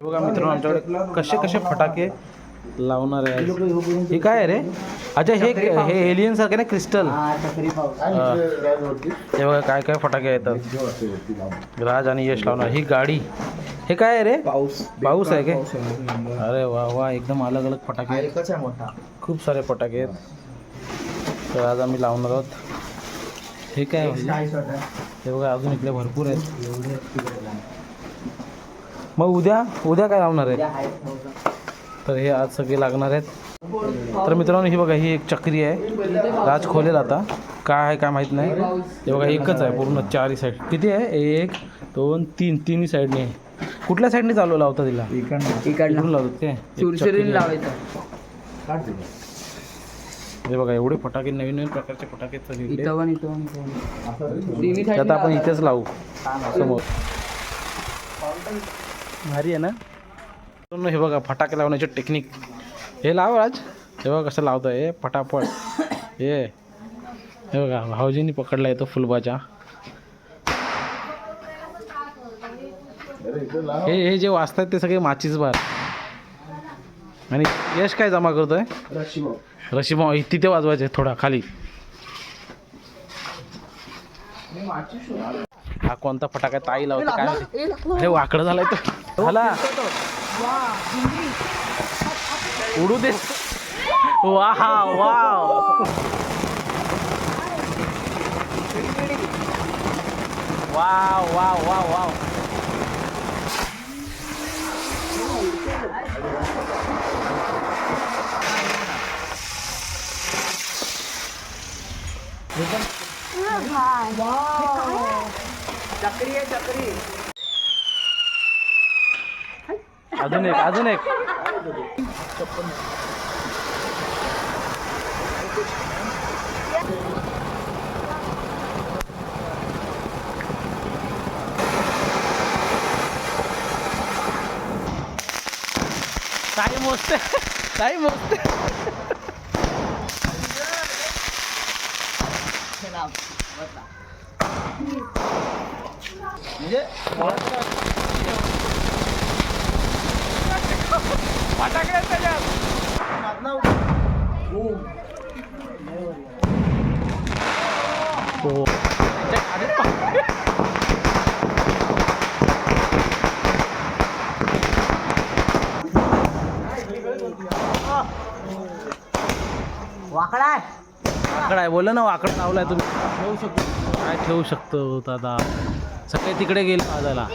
बघा मित्रांनो, आमच्याकडे कसे कसे फटाके लावणार आहे. हे काय आहे रे? अच्छा, हे एलियन सारखे ना, क्रिस्टल. हे बघा काय काय फटाके येतात. राज आणि यश लावणार. ही गाडी, हे काय आहे रे? पाऊस आहे काय? अरे वा वा, एकदम अलग अलग फटाके आहेत. खूप सारे फटाके आहेत. तर आज आम्ही लावणार आहोत. हे काय हे बघा, अजून इकडे भरपूर आहेत. मग उद्या काय लावणार आहे? तर हे आज सगळे लागणार आहेत. तर मित्रांनो, ही बघा, ही एक चक्री आहे. राज खोलेल आता. काय आहे काय माहीत नाही. हे बघा, एकच आहे पूर्ण. चारही साईड किती आहे? 1 2 3, तिन्ही साईडने. कुठल्या साईडने चालू लावता तिला? इकडून लावतात काय? हे बघा, एवढे फटाके, नवीन नवीन प्रकारचे फटाके सगळे. आता आपण इथेच लावू समोर. भारी आहे ना? हे बघा, फटाके लावण्याचे टेक्निक. हे लाव राज. हे बघा कसं लावतं हे फटाफट. हे बघा, भाऊजींनी पकडला येतो फुलबाजा. हे जे वाजतात ते सगळे माचीस बार. आणि यश काय जमा करतोय? रशीबॉम्ब तिथे वाजवायचे, थोडा खाली. हा कोणता फटाका ताई लावते काय? अरे वाकडं झालाय तो. झाला, उडू दे. वाह wow wow wow wow wow. चक्री आहे, चक्री. अजून एक. टाइम मोजते. म्हणजे फटाके त्याच्यात. हो, वाकडा आहे. बोललं ना, वाकडा लावलाय तुम्ही. ठेवू शकतो. काय ठेवू शकतो दादा? सगळे तिकडे गेले वाजायला.